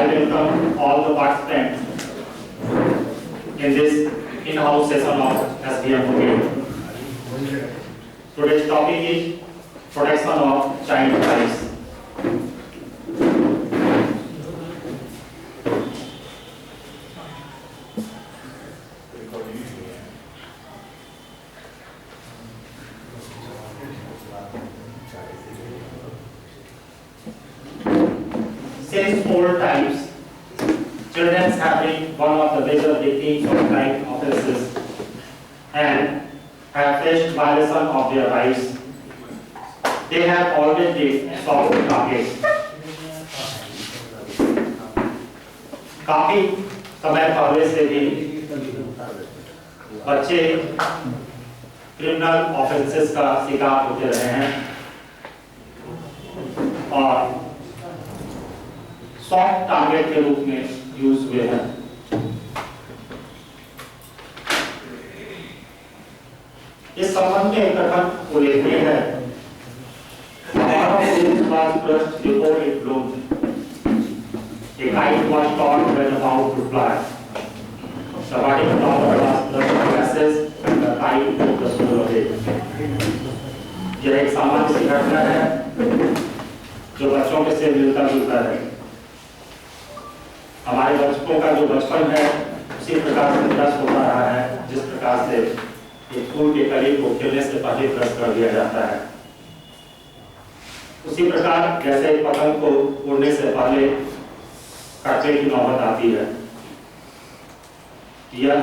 welcome all the participants in this in-house session of SBM. Today's topic is protection of child rights. Since old times, children have been one of the major victims of crime offences and have faced violation of their rights. They have always been soft targets. काफी समय पहले से भी बच्चे criminal offences का शिकार होते रहे हैं और सॉफ्ट टारगेट के रूप में यूज हुए हैं। इस संबंध में कथन उल्लेखनीय है। Before it bloomed, a kite was taught when about to fly. The budding flower was the grasses and the kite took the soul away. यह एक सामान्य सी घटना है जो बच्चों के से मिलता जुलता है। हमारे बच्चों का जो बचपन है उसी प्रकार से विकास होता रहा है जिस प्रकार से एक फूल के कली को खिलने से पहले ब्रश कर दिया जाता है। उसी प्रकार जैसे पतंग को उड़ने से पहले काटने की नौबत आती है। यह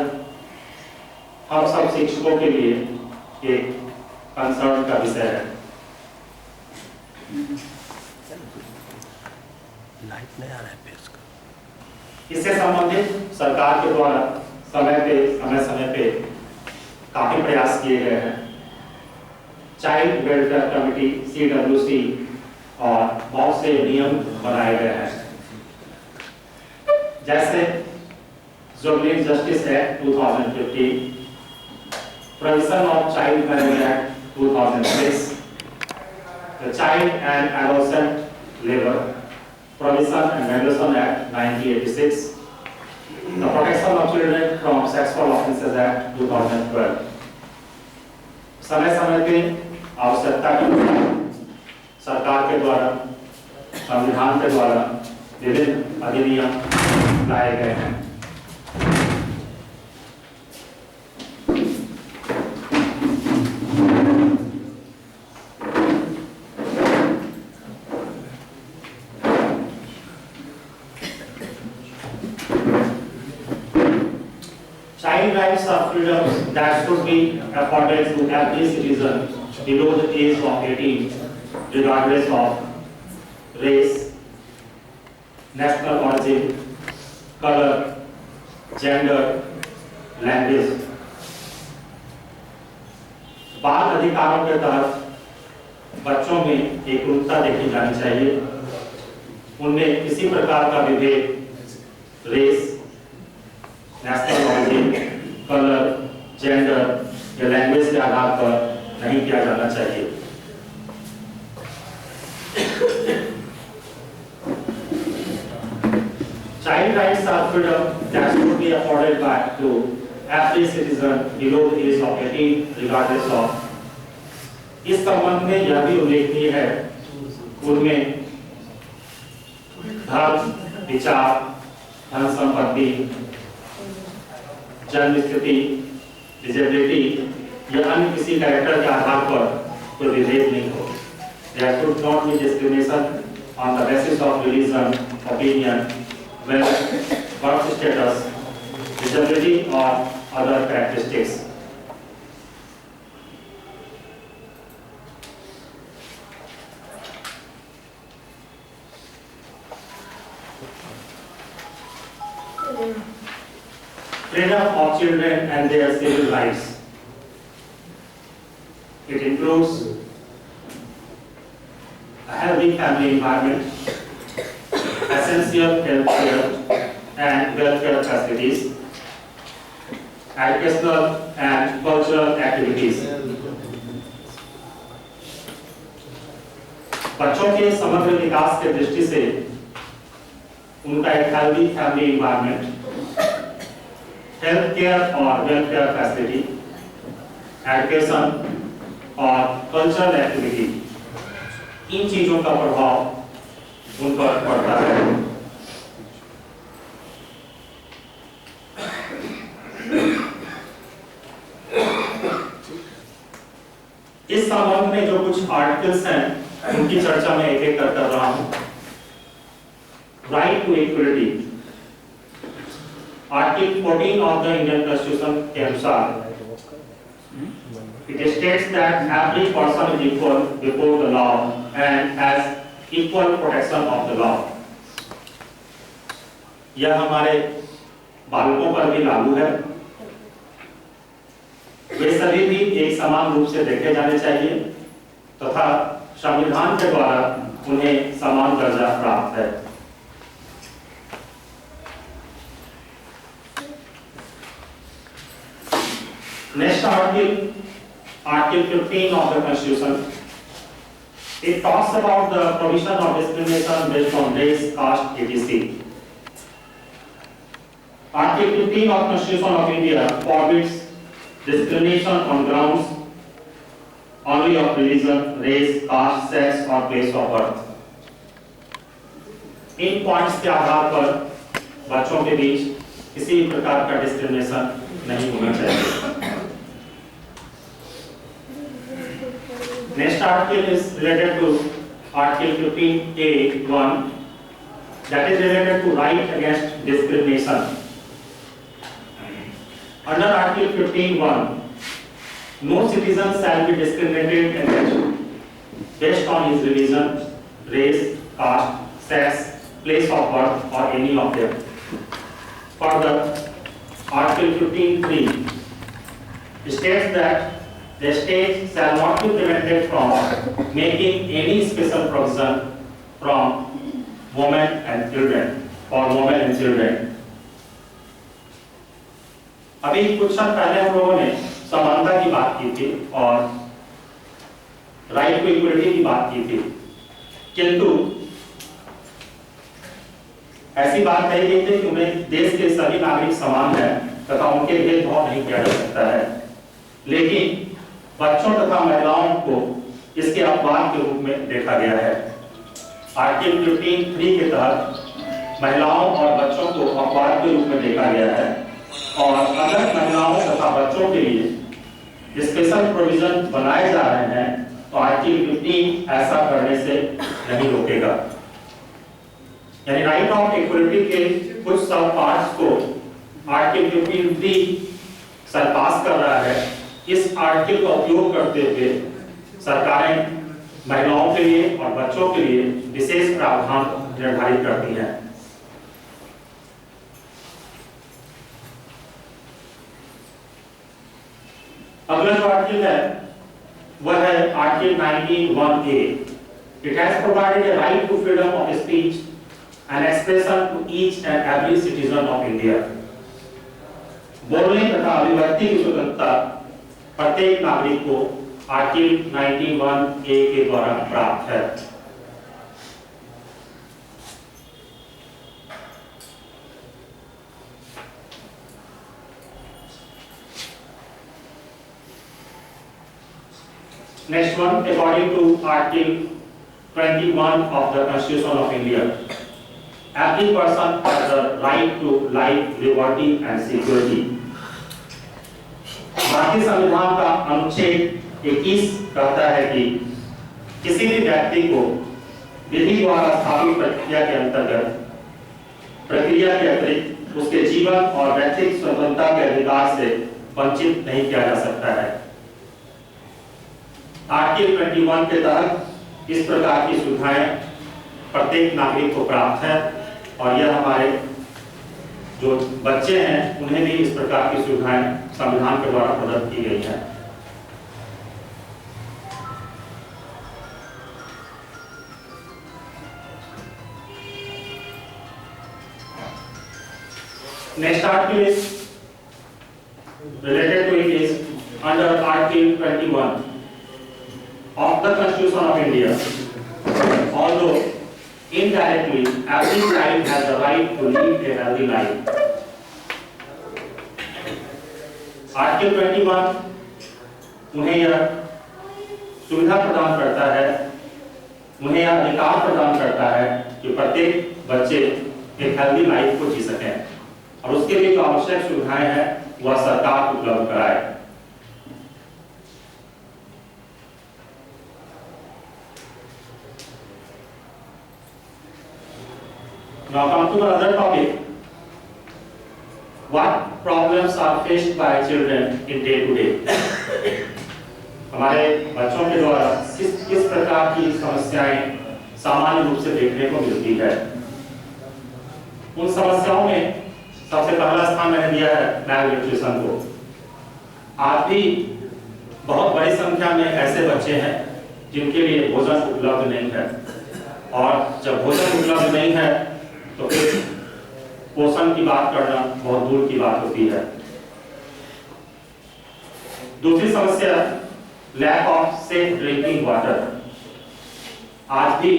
हम सब शिक्षकों के लिए एक कंसर्न का विषय है। लाइट नहीं आ रहा है फेस का। इससे संबंधित सरकार के द्वारा समय पे काफी प्रयास किए गए हैं। चाइल्ड वेलफेयर कमेटी CWC और बहुत से नियम बनाए गए हैं, जैसे juvenile justice act 2015, provision of child marriage act 2006, the child and adolescent labour Provision and Regulation Act 1986, the Protection of Children from Sexual Offences Act 2012. समय पे आवश्यकता के अनुसार सरकार के द्वारा संविधान के द्वारा विभिन्न अधिनियम लाए गए हैं। Child rights are freedoms that should be afforded to every citizen below the age of 18, regardless of race, national origin, color, gender, language. बाल अधिकारों के तहत बच्चों में एकरूपता देखी जानी चाहिए। उनमें किसी प्रकार का विभेद race, national origin, colour, gender या लैंग्वेज के आधार पर नहीं किया जाना चाहिए। Child rights are freedom that should be afforded to every citizen below the age of 18, regardless of। इस संबंध में यह भी उल्लेखनीय है, उनमें धर्म, विचार, धन संपत्ति, जन्म स्थिति, डिसेबिलिटी या अन्य किसी कैरेक्टर के आधार पर कोई विभेद नहीं हो। There should not be discrimination on the basis of religion, opinion, wealth, birth status, disability or other characteristics. Freedom of children and their civil rights. It includes a healthy family environment, essential health care and welfare facilities, educational and cultural activities. बच्चों के समग्र विकास के दृष्टि से उनका एक healthy family environment, health care और welfare facility, education और कल्चरल एक्टिविटी, इन चीजों का प्रभाव उन पर पड़ता है। इस संबंध में जो कुछ आर्टिकल्स हैं उनकी चर्चा मैं एक एक कर रहा हूं। Right to equality, article 14 of the Indian constitution के अनुसार it states that every person is equal before the law and has equal protection of the law। यह हमारे बालकों पर भी लागू है। वे सभी भी एक समान रूप से देखे जाने चाहिए तथा संविधान के द्वारा उन्हें समान दर्जा प्राप्त है। Next article 15 of the Constitution, it talks about the provision of discrimination based on race, caste, etc. Article 15 of Constitution of India forbids discrimination on grounds only of religion, race, caste, sex or place of birth। In points के आधार पर बच्चों के बीच किसी प्रकार का discrimination नहीं होना चाहिए। Next article is related to Article 15A(1), that is related to right against discrimination। Under Article 15(1), no citizen shall be discriminated against based on his religion, race, caste, sex, place of birth or any of them। Further, Article 15(3) states that the state shall not be prevented from making any special provision from women and children for women and children। अभी कुछ क्षण पहले हम लोगों ने समानता की बात की थी और राइट टू इक्वलिटी की बात की थी, किंतु ऐसी बात कही गई थी कि उन्हें देश के सभी नागरिक समान हैं तथा उनके भेदभाव नहीं किया जा सकता है, लेकिन बच्चों तथा महिलाओं को इसके अपवाद के रूप में देखा गया है। आर्टिकल 15(3) के तहत महिलाओं और बच्चों को अपवाद के रूप में देखा गया है और अगर महिलाओं तथा बच्चों के लिए स्पेशल प्रोविजन बनाए जा रहे हैं तो आर्टिकल 15 ऐसा करने से नहीं रोकेगा। यानी राइट ऑफ इक्वलिटी के कुछ सब पार्ट्स को आर्टिकल 15(3) सरपास कर रहा है। इस आर्टिकल का उपयोग करते हुए सरकारें महिलाओं के लिए और बच्चों के लिए विशेष प्रावधान निर्धारित करती हैं। अगला जो आर्टिकल है वह है article 19(1)(a)। It has provided a right to freedom of speech and expression to each and every citizen of India। बोलने तथा अभिव्यक्ति की स्वतंत्रता प्रत्येक नागरिक को आर्टिकल 19(1)(a) के द्वारा प्राप्त है। Next one, according to Article 21 of the Constitution of India, every person has the right to life, liberty and security। भारतीय संविधान का अनुच्छेद 21 कहता है कि किसी भी व्यक्ति को विधि द्वारा स्थापित प्रक्रिया के अंतर्गत प्रक्रिया के अतिरिक्त उसके जीवन और व्यक्तिगत स्वतंत्रता के अधिकार से वंचित नहीं किया जा सकता है। आर्टिकल 21 के तहत इस प्रकार की सुविधाएं प्रत्येक नागरिक को प्राप्त है और यह हमारे जो बच्चे हैं उन्हें भी इस प्रकार की सुविधाएं संविधान के द्वारा प्रदत्त की गई है। Next article is related to it is under Article 21 of the Constitution of India, although indirectly, every child has the right to live a healthy life. Article 21 उन्हें यह सुविधा प्रदान करता है, उन्हें यह अधिकार प्रदान करता है कि प्रत्येक बच्चे एक हेल्दी लाइफ को जी सकें और उसके लिए जो आवश्यक सुविधाएं हैं वह सरकार उपलब्ध कराए। Now come to another topic. What problems are faced by children in day to day? हमारे बच्चों के द्वारा किस प्रकार की समस्याएं सामान्य रूप से देखने को मिलती है। उन समस्याओं में सबसे पहला स्थान मैंने दिया है मैल न्यूट्रिशन को। आज भी बहुत बड़ी संख्या में ऐसे बच्चे हैं जिनके लिए भोजन उपलब्ध नहीं है, और जब भोजन उपलब्ध नहीं है तो फिर पोषण की बात करना बहुत दूर की बात होती है। दूसरी समस्या lack of safe drinking water. आज भी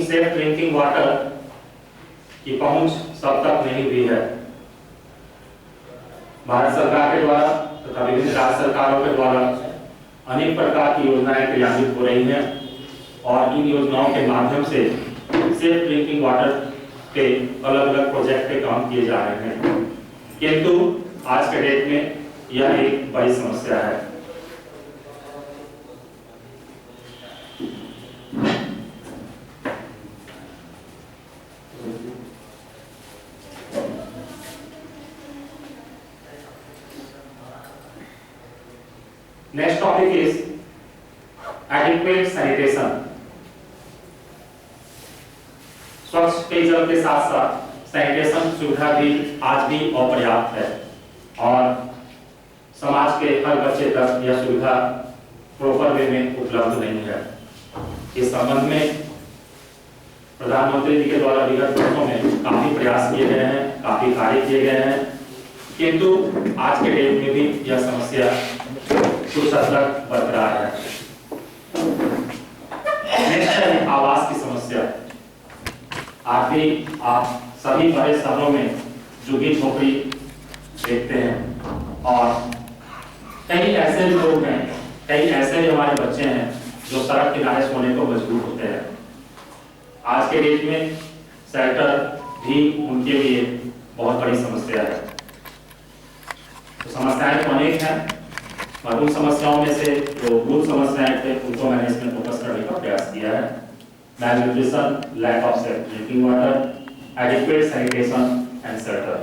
सेफ ड्रिंकिंग वाटर की पहुंच सब तक नहीं हुई है। भारत सरकार के द्वारा तथा विभिन्न राज्य सरकारों के द्वारा अनेक प्रकार की योजनाएं क्रियान्वित हो रही हैं और इन योजनाओं के माध्यम से सेफ ड्रिंकिंग वाटर पे अलग अलग प्रोजेक्ट पे काम किए जा रहे हैं, किंतु आज के डेट में यह एक बड़ी समस्या है। Next topic is adequate sanitation. स्वच्छ पेयजल के साथ साथ सैनिटेशन सुविधा भी आज भी अपर्याप्त है और समाज के हर बच्चे तक यह सुविधा प्रॉपर वे में उपलब्ध नहीं है। इस संबंध में प्रधानमंत्री जी के द्वारा विगत वर्षों में काफी प्रयास किए गए हैं, काफी कार्य किए गए हैं, किंतु आज के डेट में भी यह समस्या कुछ हद तक बरकरार है। नेक्स्ट है आवास की समस्या। आज भी आप सभी बड़े शहरों में झुग्गी झोपड़ी देखते हैं और कई ऐसे लोग हैं, कई ऐसे भी हमारे बच्चे हैं जो सड़क किनारे सोने को मजबूर होते हैं। आज के डेट में शेल्टर भी उनके लिए बहुत बड़ी समस्या है। तो समस्याएं तो अनेक हैं और उन समस्याओं में से जो मूल समस्याएं थे उनको मैंने इसमें फोकस करने का प्रयास किया है। malnutrition, lack of safe drinking water, adequate sanitation and shelter.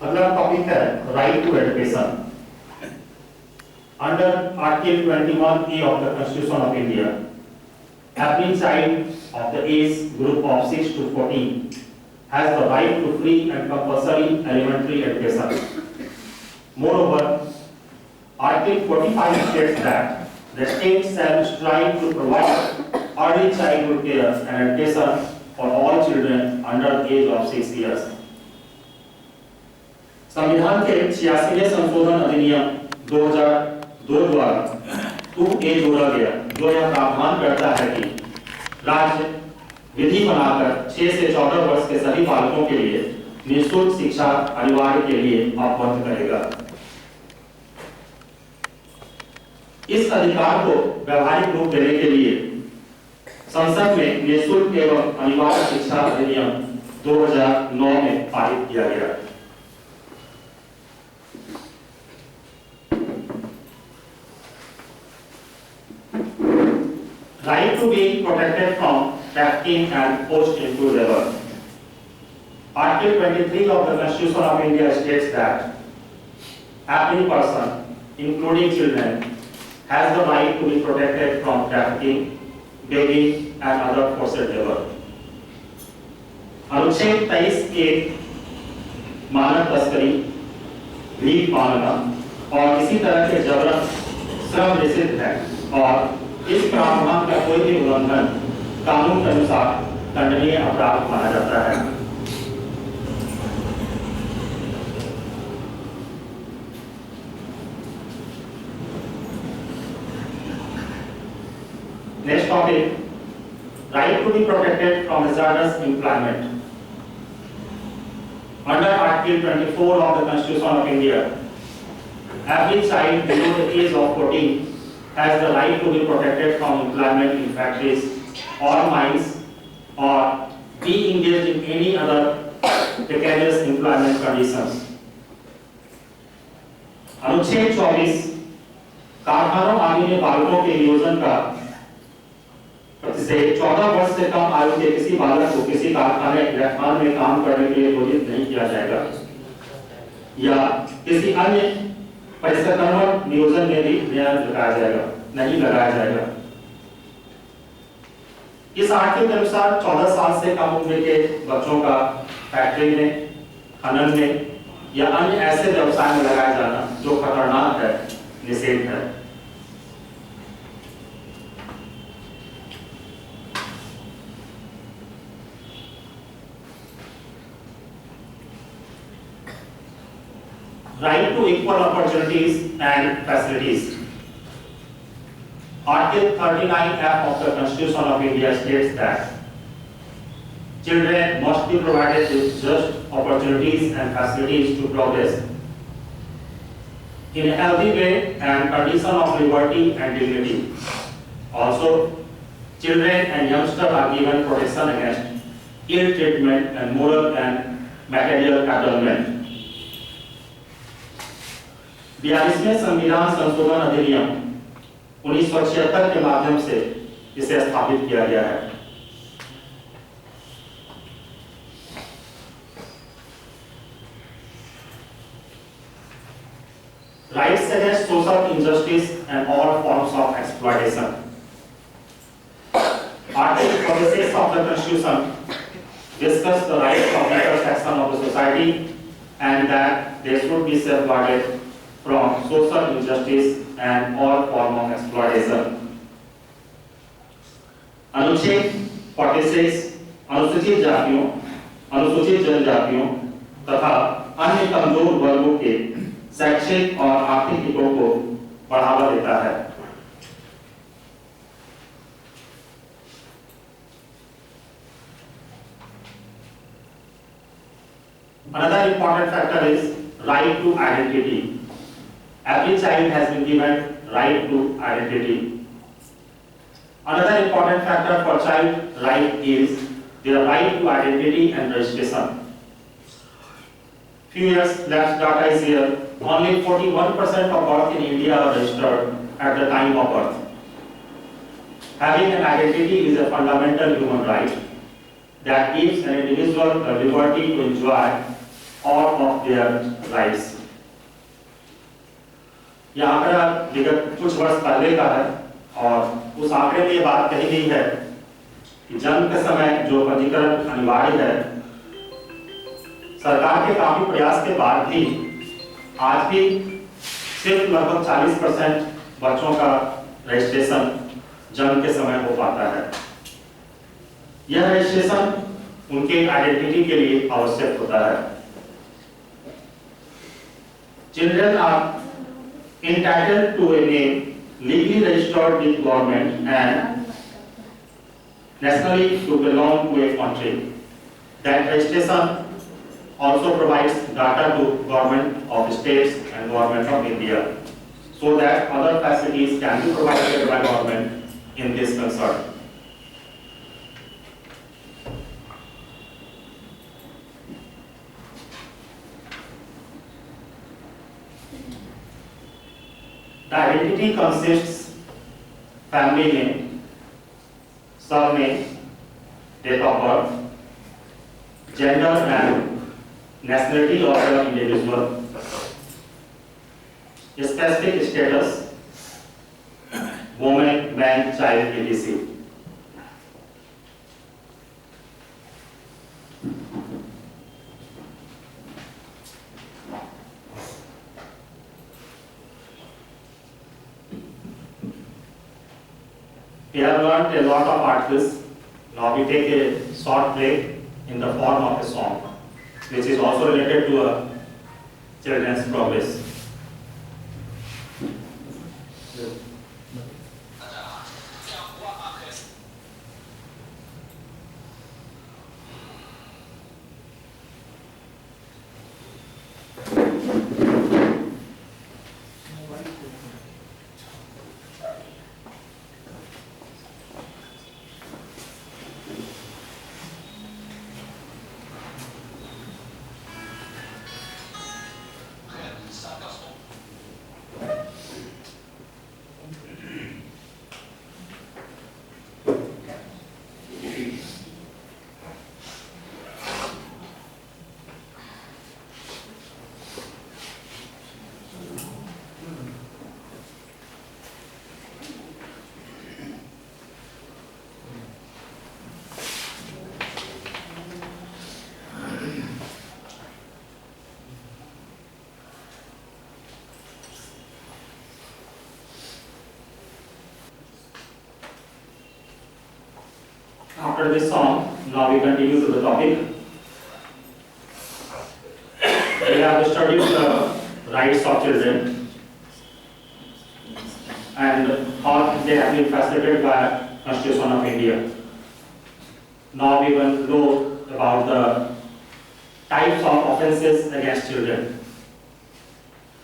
अगला टॉपिक है right to education. Under Article 21A of the Constitution of India, every child of the age group of 6 to 14 has the right to free and compulsory elementary education. Moreover, Article 45 states that the state shall strive to provide early childhood care and education for all children under the age of 6 years. संविधान के 86वें संशोधन अधिनियम 2002 द्वारा 2A जोड़ा गया, जो यह प्रावधान करता है कि राज्य विधि बनाकर 6 से 14 वर्ष के सभी बालकों के लिए निःशुल्क शिक्षा अनिवार्य के लिए उपलब्ध करेगा। इस अधिकार को व्यवहारिक रूप देने के लिए संसद में निःशुल्क एवं अनिवार्य शिक्षा अधिनियम 2009 में पारित किया गया। Right to be protected from trafficking and forced into labor. Article 23 of the Constitution of India states that every person, including children, has the right to be protected from trafficking, begging and other forced labor. अनुच्छेद 23 मानव तस्करी, भीख मांगना और किसी तरह के जबरन श्रम निषिद्ध है और इस प्रावधान का कोई भी उल्लंघन कानून के अनुसार दंडनीय अपराध माना जाता है। Next topic, right to be protected from hazardous employment. Under Article 24 of the Constitution of India, every child below the age of 14 has the right to be protected from employment in factories or mines or be engaged in any other precarious employment conditions. अनुच्छेद 24 कारखानों आदि में बालकों के नियोजन का से 14 वर्ष से कम आयु के किसी बालक को किसी कारखाने या कारखाने में काम करने के लिए नियोजित नहीं किया जाएगा या किसी अन्य परिसरकर्मक नियोजन में भी नहीं लगाया जाएगा। इस आर्टिकल के अनुसार 14 साल से कम उम्र के बच्चों का फैक्ट्री में, खनन में या अन्य ऐसे व्यवसाय में लगाया जाना जो खतरनाक है, निषेध है। Right to equal opportunities and facilities. Article 39F of the Constitution of India states that children must be provided with just opportunities and facilities to progress in a healthy way and condition of liberty and dignity. Also, children and youngsters are given protection against ill treatment and moral and material abandonment. 42वें संविधान संशोधन अधिनियम 1976 के माध्यम से इसे स्थापित किया गया है। Rights against social injustice and all forms of exploitation. Article 46 of the Constitution discusses the rights of each section of the society and that they should be safeguarded from social injustice and all form of exploitation. अनुच्छेद 46 अनुसूचित जातियों, अनुसूचित जनजातियों तथा अन्य कमजोर वर्गों के शैक्षिक और आर्थिक हितों को बढ़ावा देता है। Another important factor is right to identity. Every child has been given right to identity. Another important factor for child right is their right to identity and registration. Few years left data is here. Only 41% of births in India are registered at the time of birth. Having an identity is a fundamental human right that gives an individual the liberty to enjoy all of their rights. यह आंकड़ा विगत कुछ वर्ष पहले का है और उस आंकड़े में ये बात कही गई है कि जन्म के समय जो पंजीकरण अनिवार्य है, सरकार के काफी प्रयास के बाद भी आज भी सिर्फ लगभग 40% बच्चों का रजिस्ट्रेशन जन्म के समय हो पाता है। यह रजिस्ट्रेशन उनके आइडेंटिटी के लिए आवश्यक होता है। Children are entitled to a name legally registered with government and nationally to belong to a country. That registration also provides data to government of states and government of India so that other facilities can be provided by government in this concern. The identity consists family name, surname, date of birth, gender and nationality of the individual, specific status, woman, man, child, etc. We have learned a lot of articles. Now we take a short break in the form of a song, which is also related to a children's progress. After this song, now we continue to the topic. We have studied the rights of children and how they have been facilitated by Constitution of India. Now we will know about the types of offences against children.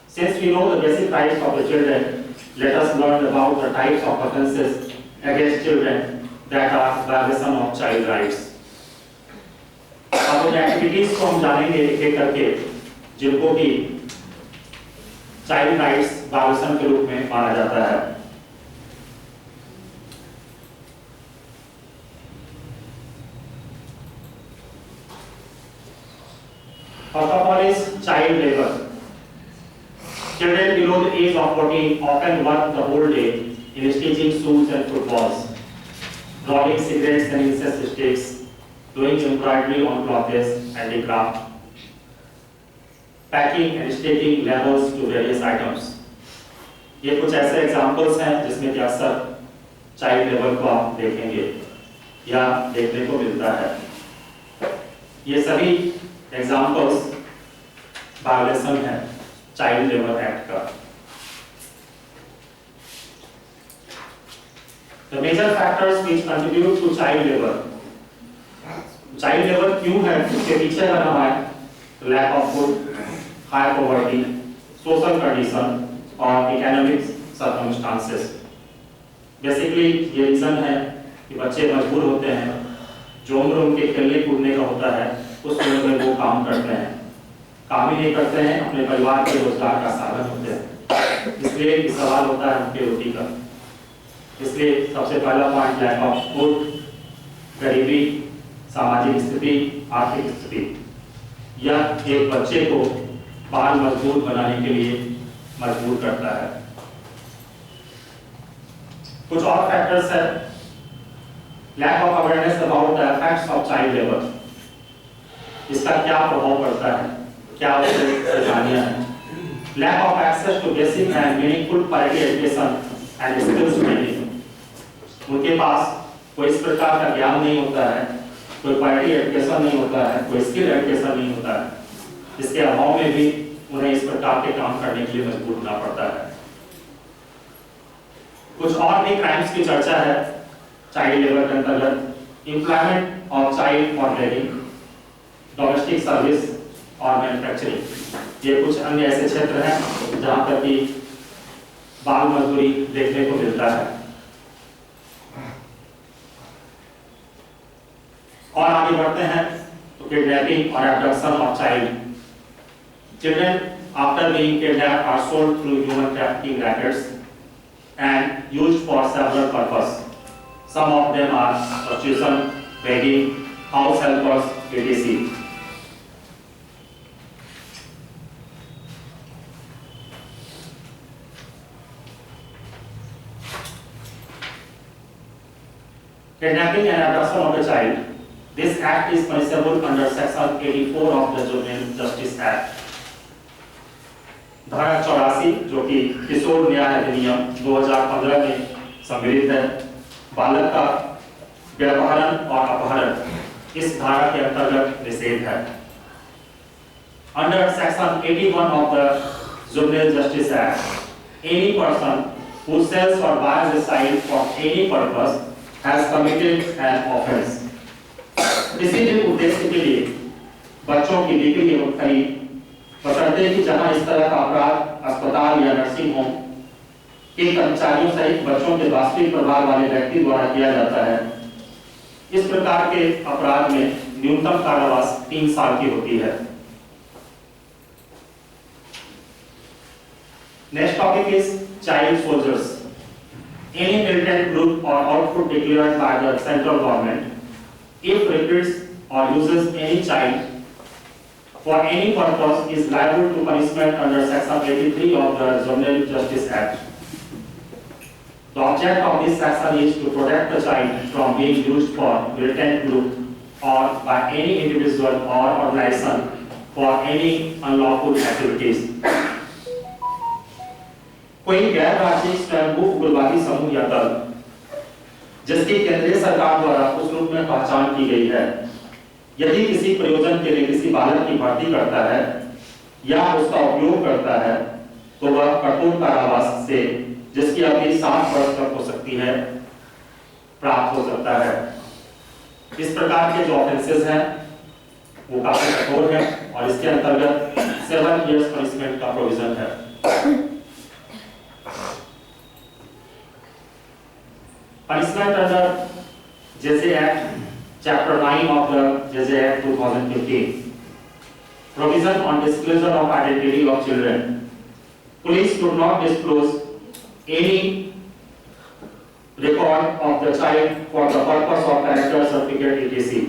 Since we know the basic rights of the children, let us learn about the types of offences against children that are violation of child rights. अब उन activities को हम जानेंगे एक करके जिनको कि child rights violation के रूप में माना जाता है। First of all is child labor. Children below the age of 14 often work the whole day in stitching shoes and footballs, rolling cigarettes and incense sticks, doing embroidery on clothes, handicraft, packing and stitching labels to various items. ये कुछ ऐसे examples हैं जिसमें कि अक्सर child labour को आप देखेंगे या देखने को मिलता है। ये सभी एग्जाम्पल्स वायलेशन है चाइल्ड लेबर एक्ट का। The major factors which contribute to child labor. Child labor क्यों है? उसके पीछे का नाम है lack of food, high poverty, social condition और economic circumstances. Basically ये रीजन है कि बच्चे मजबूर होते हैं, जो उम्र उनके खेलने कूदने का होता है उस उम्र में वो काम करते हैं, काम ही नहीं करते हैं, अपने परिवार के रोजगार का साधन होते हैं। इसलिए सवाल होता है उनके रोटी का। इसलिए सबसे पहला पॉइंट लैक ऑफ फूड, गरीबी, सामाजिक स्थिति, आर्थिक स्थिति, यह एक बच्चे को बाल मजबूर बनाने के लिए मजबूर करता है। कुछ और फैक्टर्स है। Lack of awareness about the effects of child labour, इसका क्या प्रभाव पड़ता है, क्या उससे परेशानियां हैं। Lack of access to basic and meaningful quality education and skills training, उनके पास कोई इस प्रकार का ज्ञान नहीं होता है, कोई क्वालिटी एजुकेशन नहीं होता है, कोई स्किल एजुकेशन नहीं होता है, इसके अभाव में भी उन्हें इस प्रकार के काम करने के लिए मजबूर होना पड़ता है। कुछ और भी क्राइम्स की चर्चा है चाइल्ड लेबर के अंतर्गत। Employment of child for labouring, domestic service और मैन्युफैक्चरिंग, ये कुछ अन्य ऐसे क्षेत्र हैं जहां पर कि बाल मजदूरी देखने को मिलता है। और आगे बढ़ते हैं तो किडनैपिंग और abduction of child. Children after being kidnapped are sold through human trafficking rackets and used for several purposes. Some of them are prostitution, begging, house helpers, etc. Kidnapping and abduction of a child. This act is punishable under Section 84 of the Juvenile Justice Act. धारा 84 जो कि किशोर न्याय अधिनियम 2015 में सम्मिलित है, बालक का व्यवहारण और अपहरण इस धारा के अंतर्गत निषेध है। Under Section 81 of the Juvenile Justice Act, any person who sells or buys a child for any purpose has committed an offence. किसी भी उद्देश्य के लिए बच्चों की बिक्री एवं खरीद, बशर्ते कि जहां इस तरह का अपराध अस्पताल या नर्सिंग होम के कर्मचारियों सहित बच्चों के वास्तविक प्रभार वाले व्यक्ति द्वारा किया जाता है, इस प्रकार के अपराध में न्यूनतम कारावास 3 साल की होती है। Next topic is child soldiers. Any militant group or outfit declared by the central government, if recruits or uses any child for any purpose, is liable to punishment under Section 83 of the Juvenile Justice Act. The object of this section is to protect the child from being used for militant group or by any individual or organization for any unlawful activities. कोई गैर राज्यिक स्वयंभू उग्रवादी समूह या दल जिसकी केंद्रीय सरकार द्वारा उस रूप में पहचान की गई है। यदि किसी प्रयोजन के लिए किसी बालक की भर्ती करता है या उसका उपयोग करता है तो वह कठोर कारावास से, जिसकी अवधि 7 वर्ष तक हो सकती है, प्राप्त हो सकता है। इस प्रकार के जो ऑफेंसेस हैं वो काफी कठोर है और इसके अंतर्गत 7 इयर्स पनिशमेंट का प्रोविजन है। Punishment under JJ act chapter 9 of the JJ act 2015, provision on disclosure of identity of children. Police should not disclose any record of the child for the purpose of character certificate etc.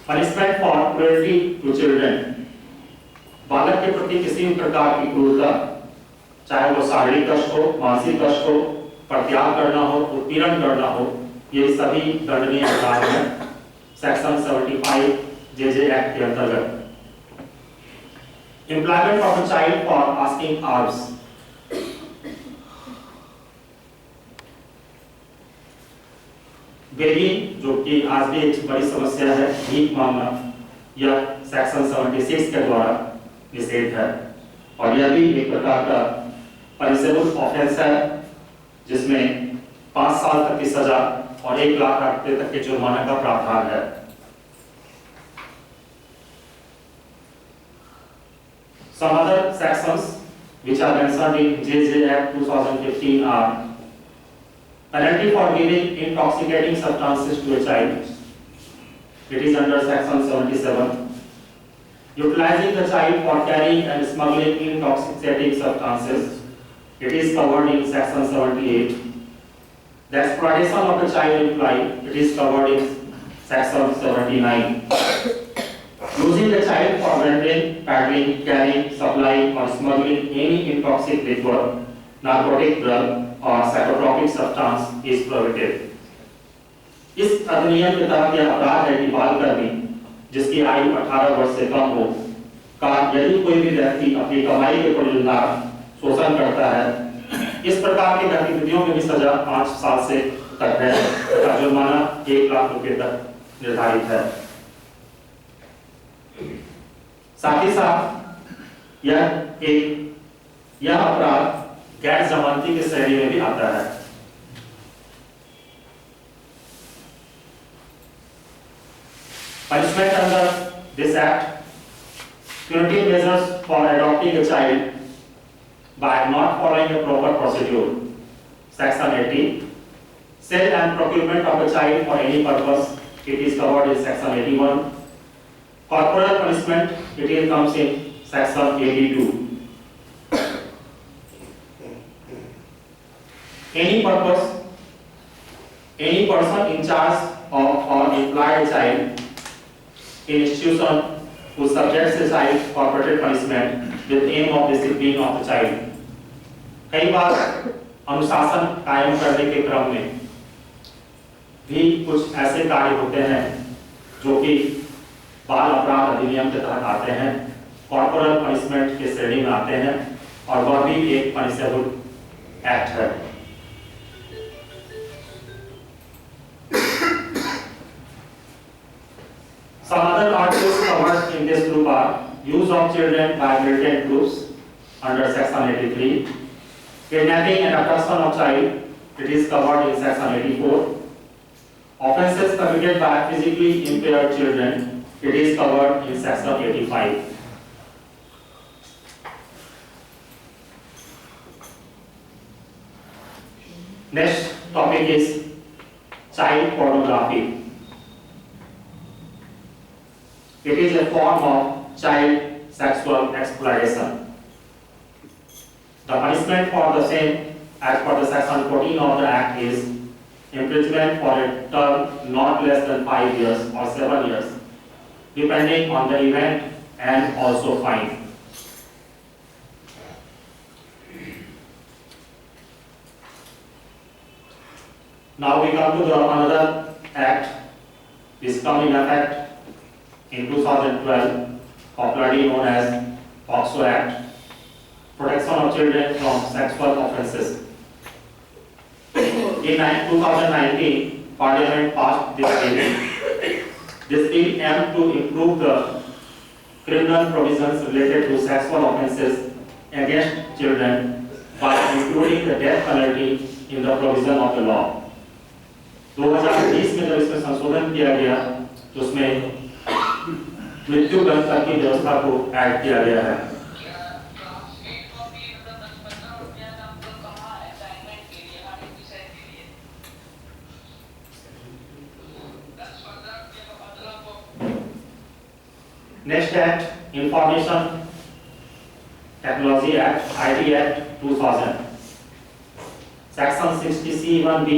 Punishment for cruelty to children. बालक के प्रति किसी भी प्रकार की क्रूरता, चाहे वो शारीरिक कष्ट हो, मानसिक कष्ट हो, प्रत्याग करना हो, उत्पीड़न करना हो, ये सभी दंडनीय अपराध हैं सेक्शन 75 जेजे एक्ट के अंतर्गत। Employment of a child for asking alms. Begging, जो कि आज भी एक बड़ी समस्या है, भीख मांगना, यह सेक्शन 76 के द्वारा निषेध है और यह भी एक प्रकार का पनिशेबल ऑफेंस है जिसमें 5 साल तक की सजा और 1 लाख रुपए तक के जुर्माने का प्रावधान है। Some other sections which are mentioned in JJ Act 2015 are penalty for giving intoxicating substances to a child. It is under section 77. Utilizing the child for carrying and smuggling intoxicating substances. It is covered in section 78. The exploitation of the child employee. It is covered in section 79. Using the child for vending, peddling, carrying, supplying or smuggling any intoxicating liquor, narcotic drug or psychotropic substance is prohibited. इस अधिनियम के तहत यह अपराध है कि बाल कर्मी जिसकी आयु 18 वर्ष से कम हो का यदि कोई भी व्यक्ति अपनी कमाई के परिणाम शोषण करता है, इस प्रकार की गतिविधियों में भी सजा 5 साल से तक है तथा जुर्माना 1 लाख रुपए तक निर्धारित है। साथ ही साथ यह अपराध गैर जमानती की श्रेणी में भी आता है। Punishment under this act: punitive measures for adopting a child by not following a proper procedure. Section 80. Sale and procurement of a child for any purpose. It is covered in section 81. Corporal punishment, it comes in section 82. Any person in charge of or employed a child in institution who subjects a child to corporal punishment with aim of discipline of the child. कई बार अनुशासन कायम करने के क्रम में भी कुछ ऐसे कार्य होते हैं जो कि बाल अपराध अधिनियम के तहत आते हैं, कॉर्पोरल पनिशमेंट के श्रेणी में आते हैं और वह भी एक पनिशेबल एक्ट है। Some other articles covered in this group are use of children by militant groups under section 83, kidnapping and abduction of child, it is covered in section 84, offences committed by physically impaired children, it is covered in section 85. Next topic is child pornography. It is a form of child sexual exploitation. The punishment for the same, as per the section 14 of the Act, is imprisonment for a term not less than 5 years or 7 years, depending on the event, and also fine. Now we come to the another Act, which come in effect in 2012, popularly known as POCSO Act, Protection of Children from Sexual Offences. In 2019, Parliament passed this bill. This bill aimed to improve the criminal provisions related to sexual offences against children by including the death penalty in the provision of the law. 2020 में जब इसमें संशोधन किया गया तो उसमें मृत्यु दंड तक की व्यवस्था को ऐड किया गया है। Next Act, Information Technology Act, IT Act 2000. Section 60C1B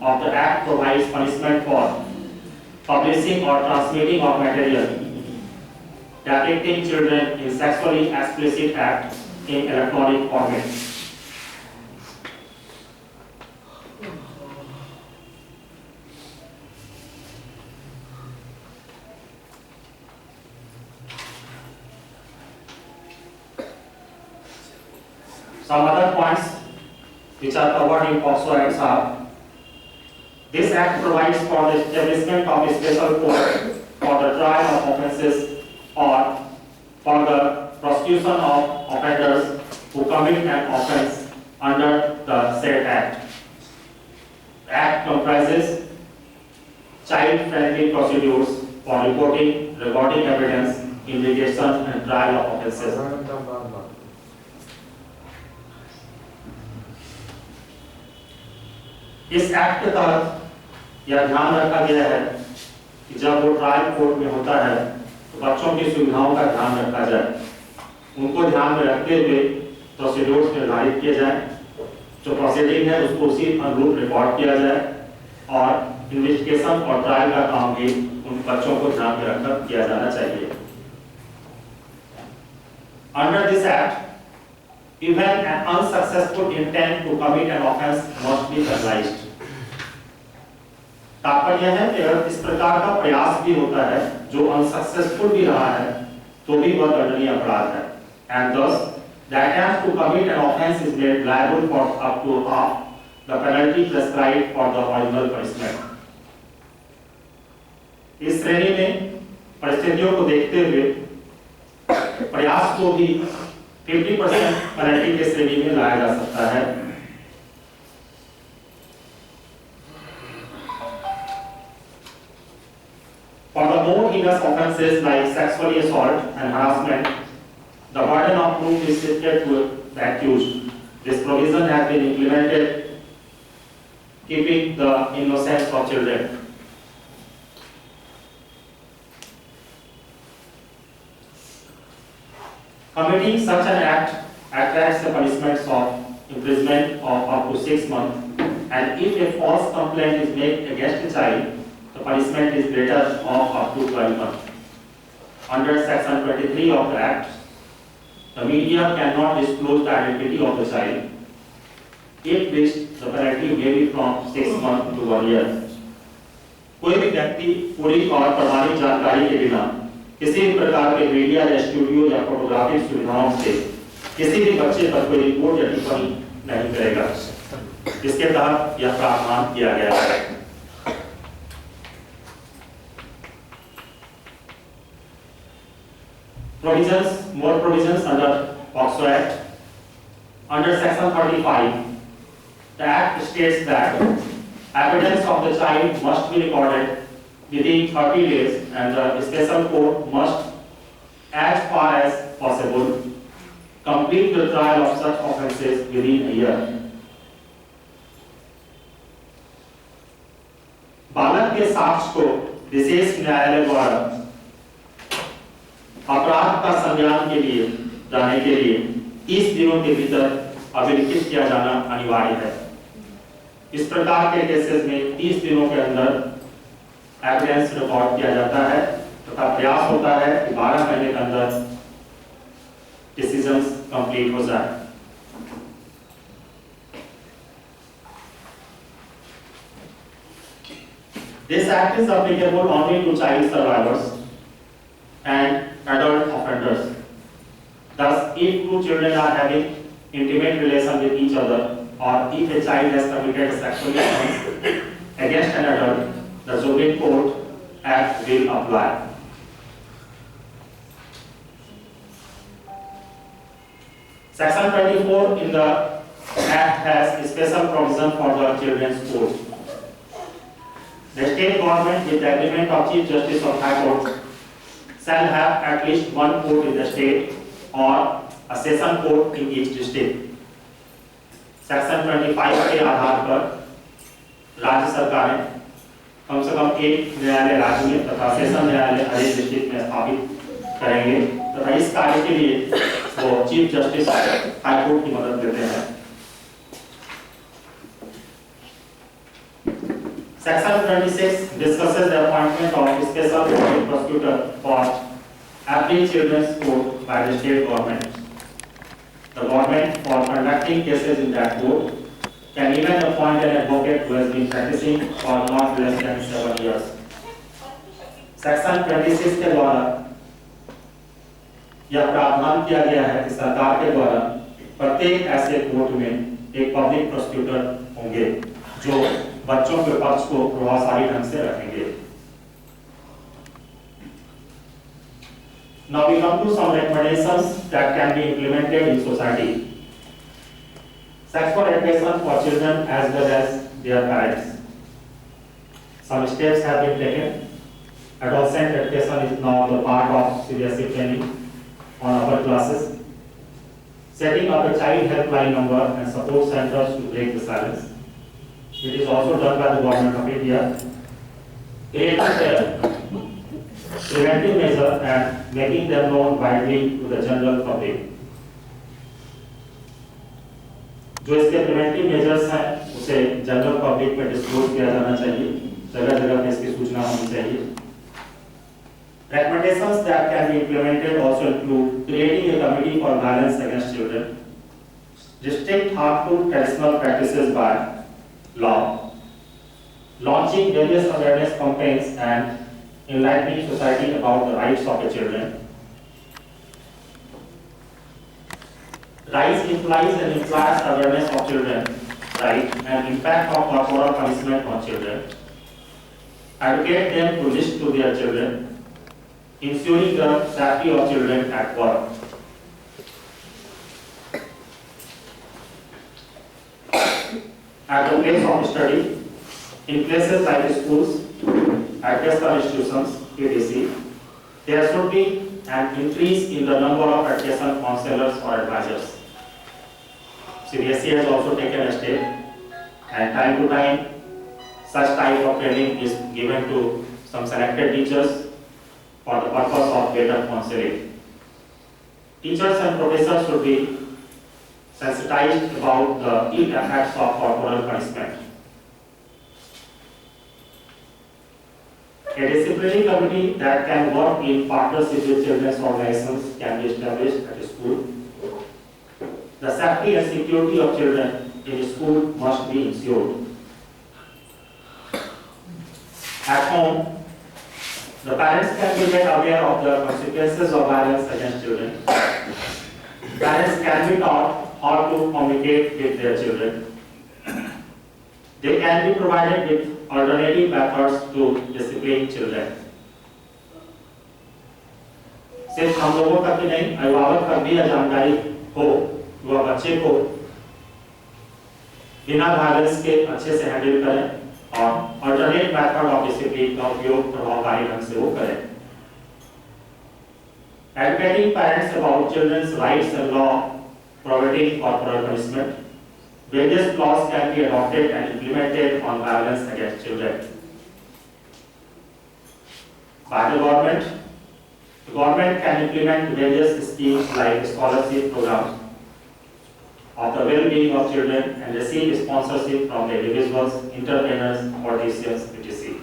of the Act provides punishment for publishing or transmitting of material depicting children in sexually explicit acts in electronic format. Some other points which are covered in POCSO Acts are: this Act provides for the establishment of a special court for the trial of offences or for the prosecution of offenders who commit an offence under the said Act. The Act comprises child-friendly procedures for reporting, recording evidence, investigation and trial of offences. इस act के तहत यह ध्यान रखा गया है कि जब वो ट्रायल कोर्ट में होता है तो बच्चों की सुविधाओं का ध्यान रखा जाए, उनको ध्यान में रखते हुए प्रोसीड्यूर्स निर्धारित किए जाए, जो प्रोसीडिंग है उसको उसी अनुरूप रिकॉर्ड किया जाए और इन्वेस्टिगेशन और ट्रायल का काम भी उन बच्चों को ध्यान में रखकर किया जाना चाहिए। Under this act, even an unsuccessful intent to commit an offence must be penalized. तात्पर्य है कि अगर इस प्रकार का प्रयास भी होता है जो अनसक्सेसफुल भी रहा है तो भी वह दंडनीय अपराध है, and thus the attempt to commit an offence is made liable for up to half the penalty prescribed for the original punishment. इस श्रेणी में परिस्थितियों को देखते हुए प्रयास को भी 50% पेनल्टी के श्रेणी में लाया जा सकता है। For the more heinous offences like sexual assault and harassment, the burden of proof is shifted to the accused. This provision has been implemented, keeping the innocence of children. Committing such an act attracts the punishments of imprisonment of up to 6 months, and if a false complaint is made against a child, the punishment is greater of up to 12 months. Under Section 23 of the Act, the media cannot disclose the identity of the child. If this, the penalty may be from 6 months to 1 year. कोई भी व्यक्ति पूरी और प्रमाणिक जानकारी के बिना किसी भी प्रकार के मीडिया या स्टूडियो या फोटोग्राफिक सुविधाओं से किसी भी बच्चे पर कोई रिपोर्ट या टिप्पणी नहीं करेगा। इसके तहत यह प्रावधान किया गया है। More provisions under POCSO Act. Under Section 35, the Act states that evidence of the child must be recorded within 30 days, and the special court must, as far as possible, complete the trial of such offences within a year. बालक के साक्ष्य को विशेष न्यायालय द्वारा अपराध का संज्ञान के लिए जाने के लिए 30 दिनों के भीतर अभिलिखित किया जाना अनिवार्य है। इस प्रकार के केसेस में 30 दिनों के अंदर एविडेंस रिकॉर्ड किया जाता है तथा प्रयास होता है कि 12 महीने के अंदर डिसीजंस कंप्लीट हो जाए। This act is applicable only to child survivors and adult offenders. Thus, if two children are having intimate relation with each other, or if a child has committed sexual offense against an adult, the Juvenile Court Act will apply. Section 24 in the Act has a special provision for the children's court. The state government, with the agreement of Chief Justice of High Court, shall have at least one court in the state or a session court in each district. Section 25 के आधार पर राज्य सरकारें कम से कम एक न्यायालय राज्य में तथा सेशन न्यायालय हर एक डिस्ट्रिक्ट में स्थापित करेंगे तथा इस कार्य के लिए वो चीफ जस्टिस हाई कोर्ट की मदद लेते हैं। Section 26 discusses the appointment of special public prosecutor for every children's court by the state government. The government, for conducting cases in that court, can even appoint an advocate who has been practicing for not less than 7 years. Section 26 के द्वारा यह प्रावधान किया गया है कि सरकार के द्वारा प्रत्येक ऐसे कोर्ट में एक पब्लिक प्रोसिक्यूटर होंगे जो बच्चों के पक्ष को प्रभावशाली ढंग से रखेंगे। Now we come to some recommendations that can be implemented in society. Sexual education for children as well as their parents. Some steps have been taken. Adolescent education is now the part of Cbse training on upper classes. Setting up a child helpline number and support centers to break the silence. It is also done by the government of India. Creating a preventive measure and making them known widely to the general public. जो इसके preventive measures हैं उसे general public में disclose किया जाना चाहिए, जगह जगह पे इसकी सूचना होनी चाहिए। Recommendations that can be implemented also include creating a committee for violence against children, restrict harmful traditional practices by law, launching various awareness campaigns and enlightening society about the rights of the children. Rise implies and implies awareness of children right and impact of corporal punishment on children. Educate them to listen to their children, ensuring the safety of children at work. At the place of study, in places like schools, educational institutions, Cbse, there should be an increase in the number of education counselors or advisors. Cbse has also taken a step, and time to time, such type of training is given to some selected teachers for the purpose of better counseling. Teachers and professors should be sensitized about the ill effects of corporal punishment. A disciplinary committee that can work in partnership with children's organizations can be established at a school. The safety and security of children in a school must be ensured. At home, the parents can be made aware of the consequences of violence against children. Parents can be taught how to communicate with their children. They can be provided with alternative methods to discipline children. सिर्फ हम लोगों तक ही नहीं, अभिभावक तक भी यह जानकारी हो, वह बच्चे को बिना वायलेंस के अच्छे से हैंडल करें और अल्टरनेट मेथड ऑफ डिसिप्लिन का उपयोग प्रभावकारी ढंग से वो करें. Educating parents about children's rights and law prohibiting corporal punishment. Various laws can be adopted and implemented on violence against children. By the government can implement various schemes like scholarship programs of the well-being of children and receive sponsorship from the individuals, entrepreneurs, politicians, etc.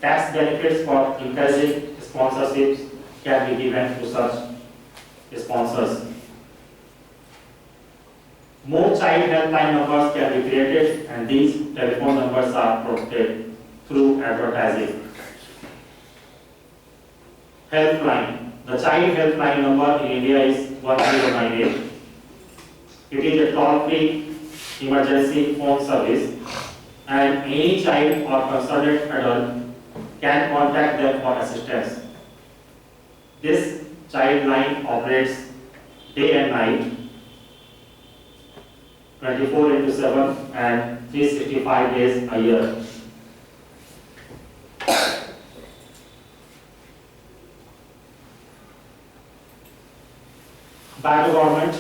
Tax benefits for encouraging sponsorships can be given to such sponsors. More child helpline numbers can be created, and these telephone numbers are protected through advertising. Helpline. The child helpline number in India is 1098. It is a toll-free emergency phone service, and any child or concerned adult can contact them for assistance. This child line operates day and night, 24/7 and 365 days a year. By the government,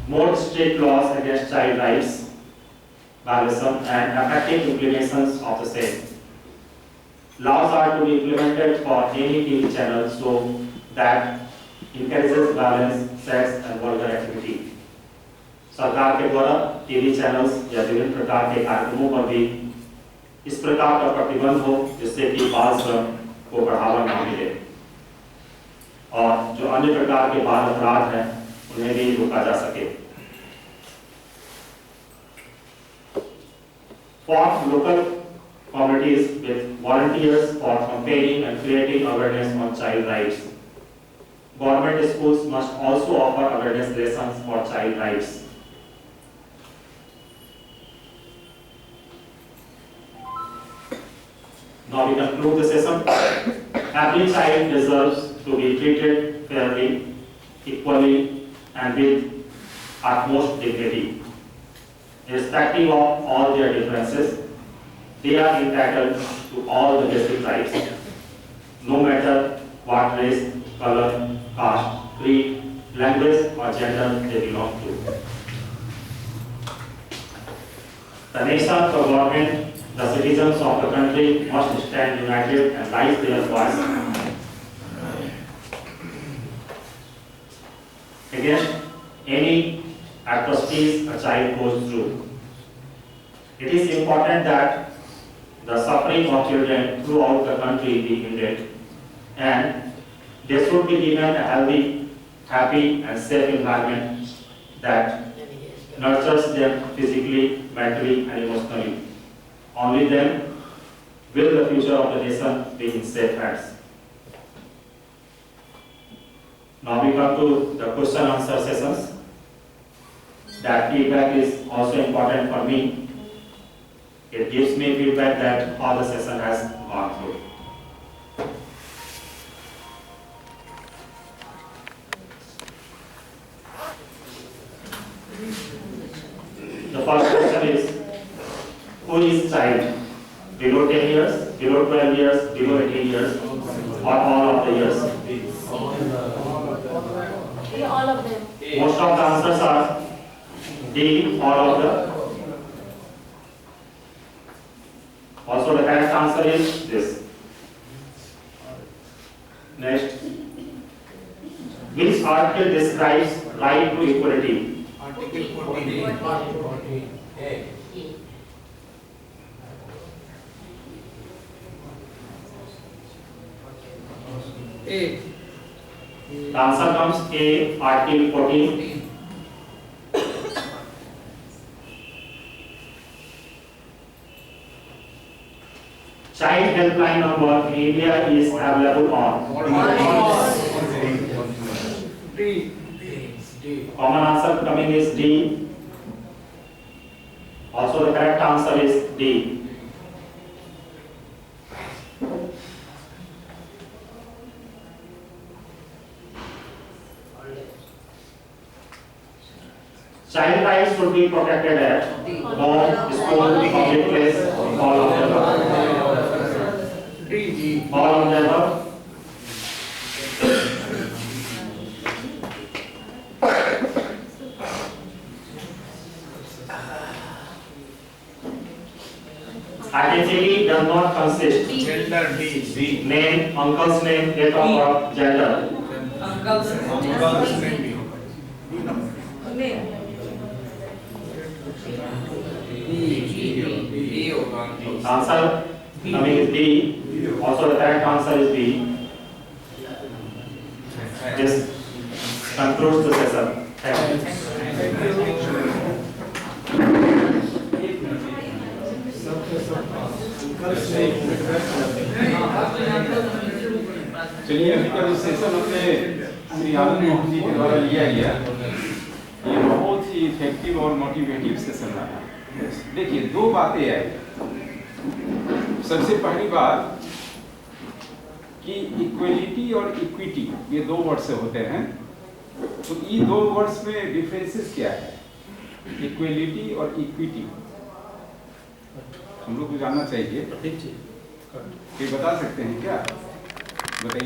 more strict laws against child rights violation and effective implementations of the same. Laws are to be implemented for any TV channel so that encourages violence, sex and vulgar activity. सरकार के द्वारा TV channels या विभिन्न प्रकार के कार्यक्रमों पर भी इस प्रकार का प्रतिबंध हो जिससे कि बाल श्रम को बढ़ावा न मिले और जो अन्य प्रकार के बाल अपराध हैं उन्हें भी रोका जा सके। For local communities with volunteers for campaigning and creating awareness on child rights, government schools must also offer awareness lessons for child rights. Now we conclude the session. Every child deserves to be treated fairly, equally, and with utmost dignity. Irrespective of all their differences, they are entitled to all the basic rights, no matter what race, color, caste, creed, language, or gender they belong to. The nation, the government, the citizens of the country must stand united and raise their voice against any atrocities a child goes through. It is important that the suffering of children throughout the country be ended, and they should be given a healthy, happy, and safe environment that nurtures them physically, mentally, and emotionally. Only then will the future of the nation be in safe hands. Now we come to the question and answer sessions. That feedback is also important for me. It gives me feedback that how the session has gone through. The first question is, who is child? Below 10 years, below 12 years, below 18 years, or all of the years? All of them. Most of the answers are D, all of the. Also the correct answer is this. Next. Which article describes right to equality? Article 14. A. The answer comes A, Article 14. Child helpline number in India is available on. D. Common answer coming is D. Also the correct answer is D. Child rights should be protected at home, school, public place, all of them. All of them. Identity does not consist. Gender D. Name, uncle's name, date of birth, gender. Uncle's name. Answer coming is D. Also the correct answer is B. This concludes the session. Thank you. चलिए अभी का जो session अपने श्री आनंद मोहन जी के द्वारा लिया गया ये बहुत ही इफेक्टिव और मोटिवेटिव सेशन रहा। देखिए दो बातें आई। सबसे पहली बात कि इक्वलिटी और इक्विटी ये दो वर्ड से होते हैं, तो ये दो वर्ड्स में डिफरेंसेस क्या है? इक्वलिटी और इक्विटी हम लोग को जानना चाहिए। ये बता सकते हैं क्या? बताइए।